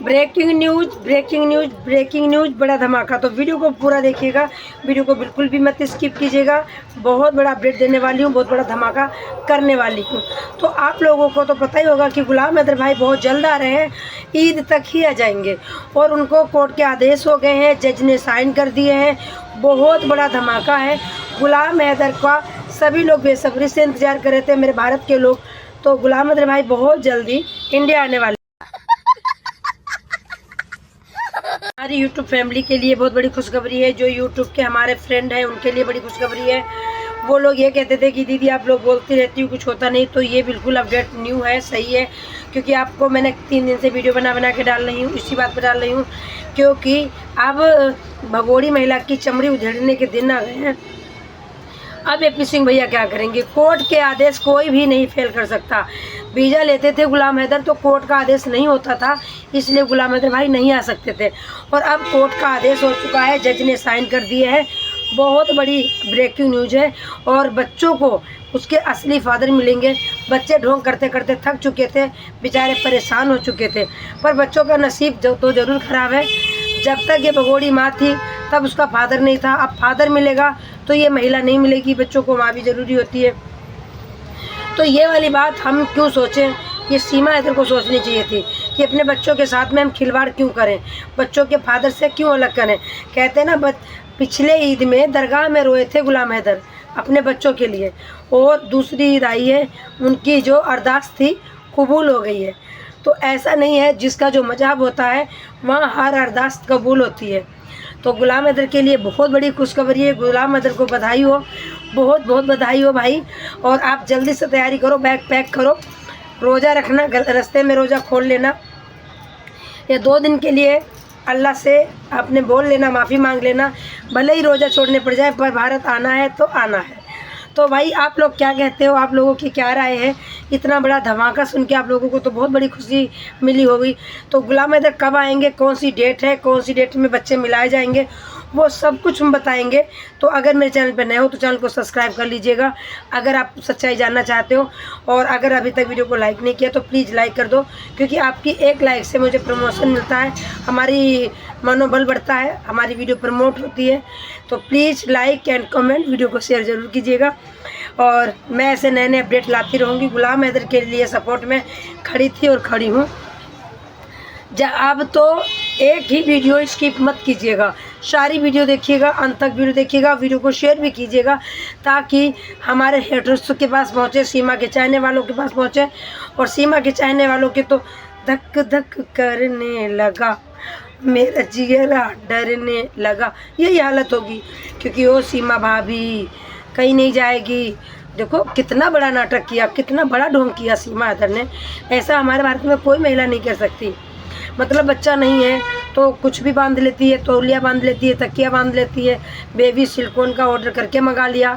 Breaking news, breaking news, breaking news, बड़ा धमाका। तो वीडियो को पूरा देखिएगा, वीडियो को बिल्कुल भी मत स्किप कीजिएगा। बहुत बड़ा अपडेट देने वाली हूँ, बहुत बड़ा धमाका करने वाली हूँ। तो आप लोगों को तो पता ही होगा कि गुलाम हैदर भाई बहुत जल्द आ रहे हैं, ईद तक ही आ जाएंगे और उनको कोर्ट के आदेश हो गए हैं, जज ने साइन कर दिए हैं। बहुत बड़ा धमाका है। गुलाम हैदर का सभी लोग बेसब्री से इंतजार कर रहे थे, मेरे भारत के लोग। तो गुलाम हैदर भाई बहुत जल्दी इंडिया आने वाले। हमारी यूट्यूब फैमिली के लिए बहुत बड़ी खुशखबरी है। जो यूट्यूब के हमारे फ्रेंड हैं उनके लिए बड़ी खुशखबरी है। वो लोग ये कहते थे कि दीदी आप लोग बोलती रहती हो, कुछ होता नहीं। तो ये बिल्कुल अपडेट न्यू है, सही है। क्योंकि आपको मैंने 3 दिन से वीडियो बना के डाल रही हूँ, इसी बात पर डाल रही हूँ क्योंकि अब भगोड़ी महिला की चमड़ी उधेड़ने के दिन आ गए हैं। अब एपी सिंह भैया क्या करेंगे? कोर्ट के आदेश कोई भी नहीं फेल कर सकता। वीज़ा लेते थे गुलाम हैदर तो कोर्ट का आदेश नहीं होता था, इसलिए गुलाम हैदर भाई नहीं आ सकते थे। और अब कोर्ट का आदेश हो चुका है, जज ने साइन कर दिए हैं। बहुत बड़ी ब्रेकिंग न्यूज़ है। और बच्चों को उसके असली फादर मिलेंगे। बच्चे ढोंग करते करते थक चुके थे, बेचारे परेशान हो चुके थे। पर बच्चों का नसीब तो ज़रूर ख़राब है। जब तक ये भगोड़ी माँ थी तब उसका फादर नहीं था, अब फादर मिलेगा तो ये महिला नहीं मिलेगी। बच्चों को माँ भी ज़रूरी होती है। तो ये वाली बात हम क्यों सोचें, ये सीमा हैदर को सोचनी चाहिए थी कि अपने बच्चों के साथ में हम खिलवाड़ क्यों करें, बच्चों के फादर से क्यों अलग करें। कहते हैं ना, पिछले ईद में दरगाह में रोए थे गुलाम हैदर अपने बच्चों के लिए, और दूसरी ईद आई है, उनकी जो अरदास थी कबूल हो गई है। तो ऐसा नहीं है, जिसका जो मजहब होता है वहाँ हर अरदास कबूल होती है। तो गुलाम हैदर के लिए बहुत बड़ी खुशखबरी है। गुलाम हैदर को बधाई हो, बहुत बहुत बधाई हो भाई। और आप जल्दी से तैयारी करो, बैग पैक करो, रोज़ा रखना, रास्ते में रोज़ा खोल लेना, या 2 दिन के लिए अल्लाह से आपने बोल लेना, माफ़ी मांग लेना। भले ही रोज़ा छोड़ने पड़ जाए, पर भारत आना है तो आना है। तो भाई आप लोग क्या कहते हो, आप लोगों की क्या राय है? इतना बड़ा धमाका सुन के आप लोगों को तो बहुत बड़ी खुशी मिली होगी। तो गुलाम हैदर कब आएंगे, कौन सी डेट है, कौन सी डेट में बच्चे मिलाए जाएंगे, वो सब कुछ हम बताएंगे। तो अगर मेरे चैनल पर नए हो तो चैनल को सब्सक्राइब कर लीजिएगा अगर आप सच्चाई जानना चाहते हो। और अगर अभी तक वीडियो को लाइक नहीं किया तो प्लीज़ लाइक कर दो, क्योंकि आपकी एक लाइक से मुझे प्रमोशन मिलता है, हमारी मनोबल बढ़ता है, हमारी वीडियो प्रमोट होती है। तो please like and comment, video को शेयर ज़रूर कीजिएगा। और मैं ऐसे नए नए अपडेट लाती रहूँगी। गुलाम हैदर के लिए सपोर्ट में खड़ी थी और खड़ी हूँ। अब तो एक ही वीडियो स्किप मत कीजिएगा, सारी वीडियो देखिएगा, अंत तक वीडियो देखिएगा। वीडियो को शेयर भी कीजिएगा ताकि हमारे हेटर्स के पास पहुँचे, सीमा के चाहने वालों के पास पहुँचे। और सीमा के चाहने वालों के तो धक धक करने लगा, मेरा जिगरा डरने लगा, यही हालत होगी। क्योंकि वो सीमा भाभी कहीं नहीं जाएगी। देखो कितना बड़ा नाटक किया, कितना बड़ा ढोंग किया सीमा हैदर ने। ऐसा हमारे भारत में कोई महिला नहीं कर सकती। मतलब बच्चा नहीं है तो कुछ भी बांध लेती है, तौलिया बांध लेती है, तकिया बांध लेती है, बेबी सिलिकॉन का ऑर्डर करके मंगा लिया।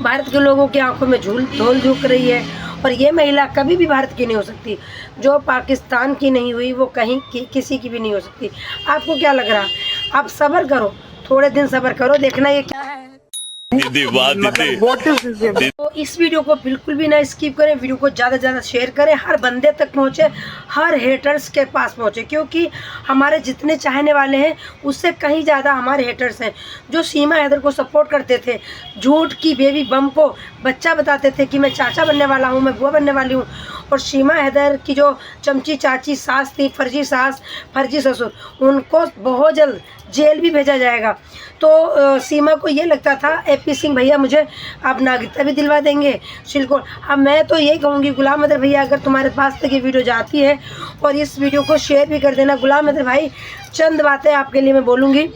भारत के लोगों की आंखों में धूल झोंक रही है। और ये महिला कभी भी भारत की नहीं हो सकती। जो पाकिस्तान की नहीं हुई वो कहीं की किसी की भी नहीं हो सकती। आपको क्या लग रहा? आप सब्र करो, थोड़े दिन सब्र करो, देखना ये क्या है। तो इस वीडियो को बिल्कुल भी ना स्किप करें, वीडियो को ज़्यादा से ज़्यादा शेयर करें, हर बंदे तक पहुँचे, हर हेटर्स के पास पहुँचे। क्योंकि हमारे जितने चाहने वाले हैं उससे कहीं ज़्यादा हमारे हेटर्स हैं, जो सीमा हैदर को सपोर्ट करते थे, झूठ की बेबी बम को बच्चा बताते थे कि मैं चाचा बनने वाला हूँ, मैं बुआ बनने वाली हूँ। और सीमा हैदर की जो चमची चाची सास थी, फर्जी सास फर्जी ससुर, उनको बहुत जल्द जेल भी भेजा जाएगा। तो सीमा को ये लगता था एपी सिंह भैया मुझे अब नागरिकता भी दिलवा देंगे, सिलिकॉन। अब मैं तो यही कहूँगी गुलाम हैदर भैया, अगर तुम्हारे पास तक ये वीडियो जाती है और इस वीडियो को शेयर भी कर देना। गुलाम हैदर भाई चंद बातें आपके लिए मैं बोलूँगी।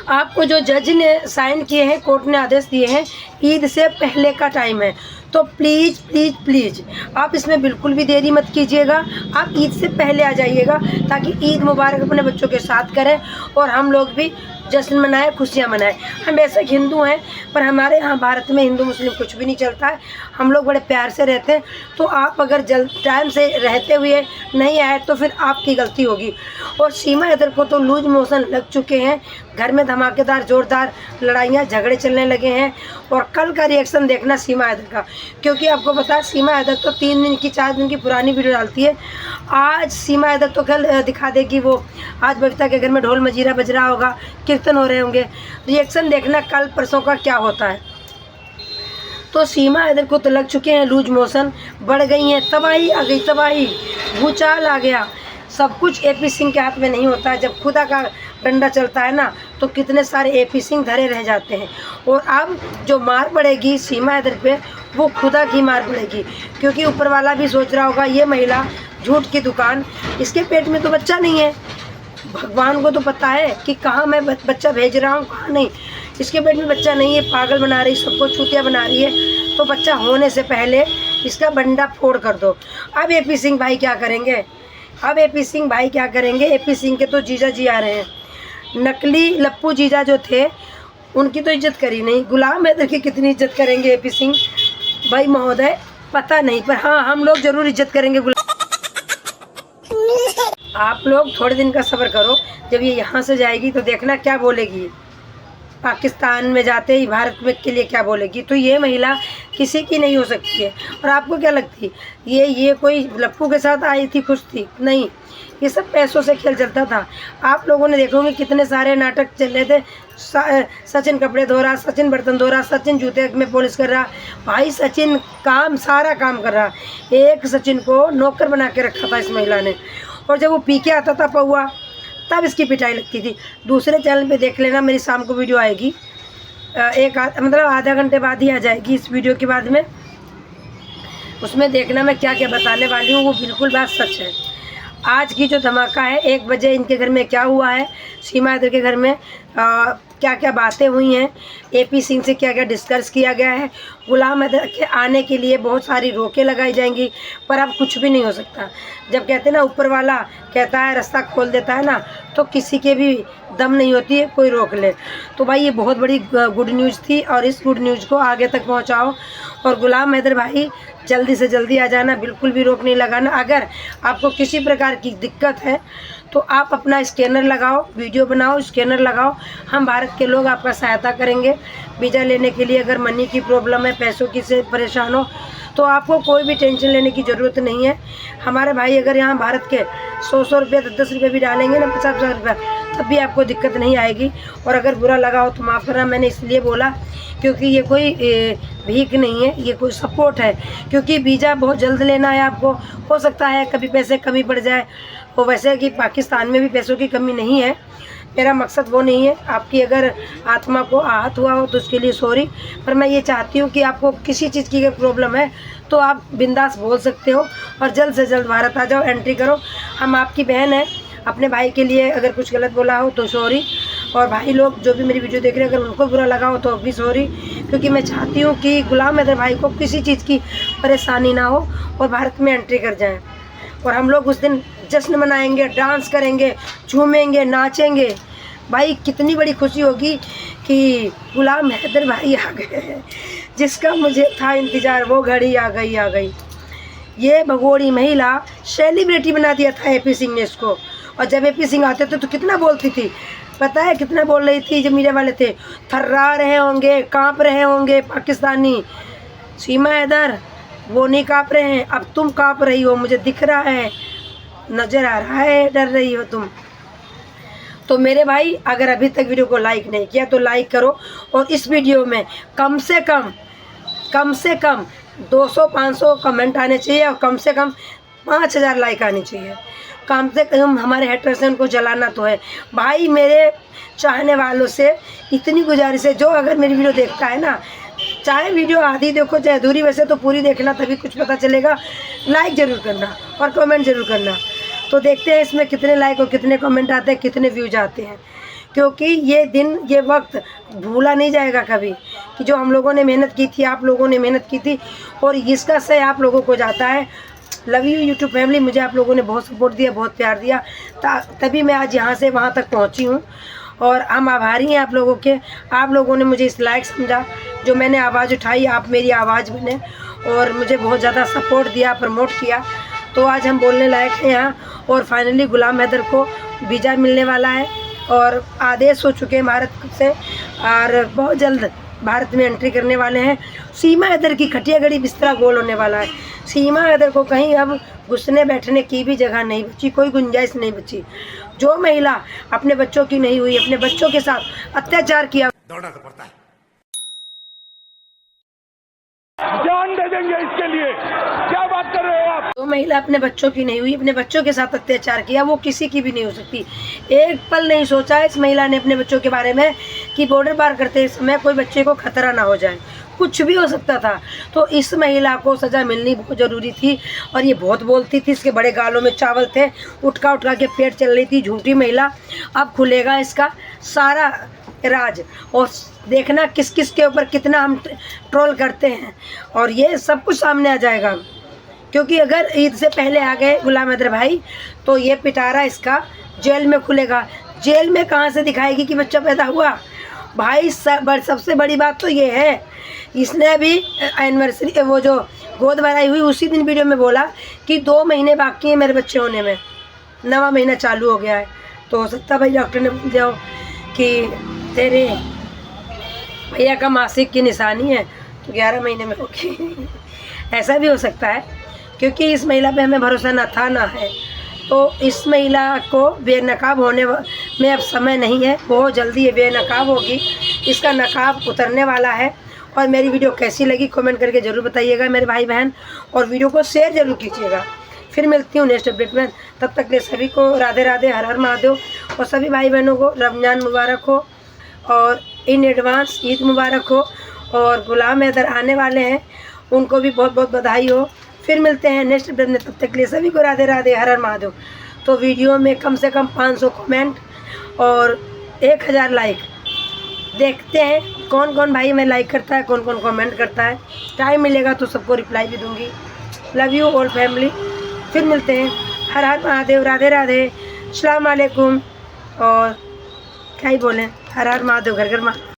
आपको जो जज ने साइन किए हैं, कोर्ट ने आदेश दिए हैं, ईद से पहले का टाइम है। तो प्लीज़ प्लीज़ प्लीज़ आप इसमें बिल्कुल भी देरी मत कीजिएगा। आप ईद से पहले आ जाइएगा ताकि ईद मुबारक अपने बच्चों के साथ करें और हम लोग भी जश्न मनाए, खुशियाँ मनाए। हम बेशक हिंदू हैं, पर हमारे यहाँ भारत में हिंदू मुस्लिम कुछ भी नहीं चलता है। हम लोग बड़े प्यार से रहते हैं। तो आप अगर टाइम से रहते हुए नहीं आए तो फिर आपकी गलती होगी। और सीमा हैदर को तो लूज मोशन लग चुके हैं, घर में धमाकेदार ज़ोरदार लड़ाइयाँ झगड़े चलने लगे हैं। और कल का रिएक्शन देखना सीमा हैदर का, क्योंकि आपको पता है सीमा हैदर तो 3 दिन की 4 दिन की पुरानी वीडियो डालती है। आज सीमा हैदर तो कल दिखा देगी वो, आज बबीता के घर में ढोल मजीरा बज रहा होगा, कीर्तन हो रहे होंगे। रिएक्शन देखना कल परसों का क्या होता है। तो सीमा हैदर को तो लग चुके हैं लूज मोशन, बढ़ गई हैं, तबाही आ गई, तबाही, भूचाल आ गया। सब कुछ AP सिंह के हाथ में नहीं होता है। जब खुदा का डंडा चलता है ना तो कितने सारे AP सिंह धरे रह जाते हैं। और अब जो मार पड़ेगी सीमा हैदर पे वो खुदा की मार पड़ेगी, क्योंकि ऊपर वाला भी सोच रहा होगा ये महिला झूठ की दुकान, इसके पेट में तो बच्चा नहीं है। भगवान को तो पता है कि कहाँ मैं बच्चा भेज रहा हूँ, कहाँ नहीं। इसके पेट में बच्चा नहीं है, पागल बना रही, सबको चूतिया बना रही है। तो बच्चा होने से पहले इसका बंडा फोड़ कर दो। अब AP सिंह भाई क्या करेंगे? अब AP सिंह भाई क्या करेंगे? AP सिंह के तो जीजा जी आ रहे हैं। नकली लप्पू जीजा जो थे उनकी तो इज्जत करी नहीं, गुलाम हैदर की कितनी इज्जत करेंगे AP सिंह भाई महोदय पता नहीं, पर हाँ हम लोग जरूर इज्जत करेंगे। आप लोग थोड़े दिन का सब्र करो, जब ये यहाँ से जाएगी तो देखना क्या बोलेगी। पाकिस्तान में जाते ही भारत में के लिए क्या बोलेगी। तो ये महिला किसी की नहीं हो सकती है। और आपको क्या लगती ये कोई लप्पू के साथ आई थी, खुश थी? नहीं, ये सब पैसों से खेल चलता था। आप लोगों ने देखोगे कितने सारे नाटक चल रहे थे। सचिन कपड़े धो रहा, सचिन बर्तन धो रहा, सचिन जूते में पॉलिश कर रहा। भाई सचिन काम सारा काम कर रहा। एक सचिन को नौकर बना के रखा था इस महिला ने। और जब वो पी के आता था पौआ तब इसकी पिटाई लगती थी। दूसरे चैनल पे देख लेना, मेरी शाम को वीडियो आएगी, मतलब आधा घंटे बाद ही आ जाएगी इस वीडियो के बाद में। उसमें देखना मैं क्या क्या बताने वाली हूँ, वो बिल्कुल बात सच है। आज की जो धमाका है 1 बजे इनके घर में क्या हुआ है, सीमा हैदर के घर में क्या क्या बातें हुई हैं, AP सिंह से क्या क्या डिस्कस किया गया है। गुलाम हैदर के आने के लिए बहुत सारी रोकें लगाई जाएंगी, पर अब कुछ भी नहीं हो सकता। जब कहते हैं ना ऊपर वाला कहता है रास्ता खोल देता है ना, तो किसी के भी दम नहीं होती है कोई रोक ले। तो भाई ये बहुत बड़ी गुड न्यूज़ थी, और इस गुड न्यूज़ को आगे तक पहुँचाओ। और गुलाम हैदर भाई जल्दी से जल्दी आ जाना, बिल्कुल भी रोक नहीं लगाना। अगर आपको किसी प्रकार की दिक्कत है तो आप अपना स्कैनर लगाओ, वीडियो बनाओ, स्कैनर लगाओ। हम भारत के लोग आपका सहायता करेंगे वीज़ा लेने के लिए। अगर मनी की प्रॉब्लम है, पैसों की से परेशान हो, तो आपको कोई भी टेंशन लेने की ज़रूरत नहीं है। हमारे भाई अगर यहाँ भारत के 100 रुपये 10 रुपये भी डालेंगे ना, 50 रुपये, तब भी आपको दिक्कत नहीं आएगी। और अगर बुरा लगा हो तो माफ़ करना, मैंने इसलिए बोला क्योंकि ये कोई भीख नहीं है, ये कोई सपोर्ट है। क्योंकि वीज़ा बहुत जल्द लेना है आपको, हो सकता है कभी पैसे कमी पड़ जाए। और वैसे कि पाकिस्तान में भी पैसों की कमी नहीं है, मेरा मकसद वो नहीं है। आपकी अगर आत्मा को आहत हुआ हो तो उसके लिए सॉरी, पर मैं ये चाहती हूँ कि आपको किसी चीज़ की अगर प्रॉब्लम है तो आप बिंदास बोल सकते हो और जल्द से जल्द भारत आ जाओ, एंट्री करो। हम आपकी बहन हैं। अपने भाई के लिए अगर कुछ गलत बोला हो तो सॉरी। और भाई लोग जो भी मेरी वीडियो देख रहे हैं अगर उनको बुरा लगा हो तो भी सॉरी, क्योंकि मैं चाहती हूँ कि गुलाम हैदर भाई को किसी चीज़ की परेशानी ना हो और भारत में एंट्री कर जाएँ। और हम लोग उस दिन जश्न मनाएंगे, डांस करेंगे, झूमेंगे, नाचेंगे। भाई कितनी बड़ी खुशी होगी कि गुलाम हैदर भाई आ गए हैं, जिसका मुझे था इंतज़ार, वो घड़ी आ गई आ गई। ये भगोड़ी महिला सेलिब्रिटी बना दिया था AP सिंह ने इसको। और जब AP सिंह आते थे तो कितना बोलती थी, पता है कितना बोल रही थी? जब मीडिया वाले थे थर्रा रहे होंगे, काँप रहे होंगे पाकिस्तानी। सीमा हैदर वो नहीं काँप रहे हैं, अब तुम काँप रही हो, मुझे दिख रहा है, नज़र आ रहा है, डर रही हो तुम। तो मेरे भाई अगर अभी तक वीडियो को लाइक नहीं किया तो लाइक करो। और इस वीडियो में कम से कम 200-500 कमेंट आने चाहिए और कम से कम 5000 लाइक आने चाहिए। कम से कम हमारे हेटर्स हैं, उनको जलाना तो है। भाई मेरे चाहने वालों से इतनी गुजारिश है, जो अगर मेरी वीडियो देखता है ना, चाहे वीडियो आधी देखो चाहे अधूरी, वैसे तो पूरी देखना तभी कुछ पता चलेगा। लाइक ज़रूर करना और कमेंट ज़रूर करना। तो देखते हैं इसमें कितने लाइक और कितने कमेंट आते हैं, कितने व्यूज आते हैं। क्योंकि ये दिन, ये वक्त भूला नहीं जाएगा कभी, कि जो हम लोगों ने मेहनत की थी, आप लोगों ने मेहनत की थी, और इसका श्रेय आप लोगों को जाता है। लव यू यूट्यूब फैमिली, मुझे आप लोगों ने बहुत सपोर्ट दिया, बहुत प्यार दिया, तभी मैं आज यहाँ से वहाँ तक पहुँची हूँ। और हम आभारी हैं आप लोगों के। आप लोगों ने मुझे इस लायक समझा, जो मैंने आवाज़ उठाई आप मेरी आवाज़ बने और मुझे बहुत ज़्यादा सपोर्ट दिया, प्रमोट किया, तो आज हम बोलने लायक हैं यहाँ। और फाइनली गुलाम हैदर को वीज़ा मिलने वाला है और आदेश हो चुके हैं भारत से, और बहुत जल्द भारत में एंट्री करने वाले हैं। सीमा हैदर की खटिया गड़ी बिस्तरा गोल होने वाला है। सीमा हैदर को कहीं अब घुसने बैठने की भी जगह नहीं बची, कोई गुंजाइश नहीं बची। जो महिला अपने बच्चों की नहीं हुई, अपने बच्चों के साथ अत्याचार किया, दौड़ना तो पड़ता है, जान दे देंगे इसके लिए। क्या बात कर रहे हो आप? जो महिला अपने बच्चों की नहीं हुई, अपने बच्चों के साथ अत्याचार किया, वो किसी की भी नहीं हो सकती। एक पल नहीं सोचा इस महिला ने अपने बच्चों के बारे में कि बॉर्डर पार करते समय कोई बच्चे को खतरा ना हो जाए, कुछ भी हो सकता था। तो इस महिला को सज़ा मिलनी बहुत ज़रूरी थी। और ये बहुत बोलती थी, इसके बड़े गालों में चावल थे, उठका उठका के पेट चल रही थी, झूठी महिला। अब खुलेगा इसका सारा राज, और देखना किस किस के ऊपर कितना हम ट्रोल करते हैं, और ये सब कुछ सामने आ जाएगा। क्योंकि अगर ईद से पहले आ गए गुलाम हैदर भाई, तो ये पिटारा इसका जेल में खुलेगा। जेल में कहाँ से दिखाएगी कि बच्चा पैदा हुआ भाई? सबसे बड़ी बात तो ये है, इसने अभी एनिवर्सरी, वो जो गोद भराई हुई उसी दिन वीडियो में बोला कि 2 महीने बाकी हैं मेरे बच्चे होने में, 9वां महीना चालू हो गया है। तो हो सकता है भाई डॉक्टर ने बोल दिया कि तेरे भैया का मासिक की निशानी है तो 11 महीने में होगी। ऐसा भी हो सकता है, क्योंकि इस महिला पे हमें भरोसा ना था ना है। तो इस महिला को बेनकाब होने में अब समय नहीं है, बहुत जल्दी ये बेनकाब होगी, इसका नकाब उतरने वाला है। और मेरी वीडियो कैसी लगी कमेंट करके ज़रूर बताइएगा मेरे भाई बहन, और वीडियो को शेयर ज़रूर कीजिएगा। फिर मिलती हूँ नेक्स्ट अपडेट में, तब तक के सभी को राधे राधे, हर हर महादेव। और सभी भाई बहनों को रमज़ान मुबारक हो और इन एडवांस ईद मुबारक हो। और गुलाम हैदर आने वाले हैं, उनको भी बहुत बहुत बधाई हो। फिर मिलते हैं नेक्स्ट अपडेट में, तब तक के लिए सभी को राधे राधे, हर हर महादेव। तो वीडियो में कम से कम 500 कमेंट और 1000 लाइक। देखते हैं कौन कौन भाई मैं लाइक करता है, कौन कौन कमेंट करता है। टाइम मिलेगा तो सबको रिप्लाई भी दूंगी। Love you all family. फिर मिलते हैं, हर हर महादेव, राधे राधे, अस्सलाम वालेकुम। और क्या ही बोलें, हर हर महादेव, घर घर महादेव।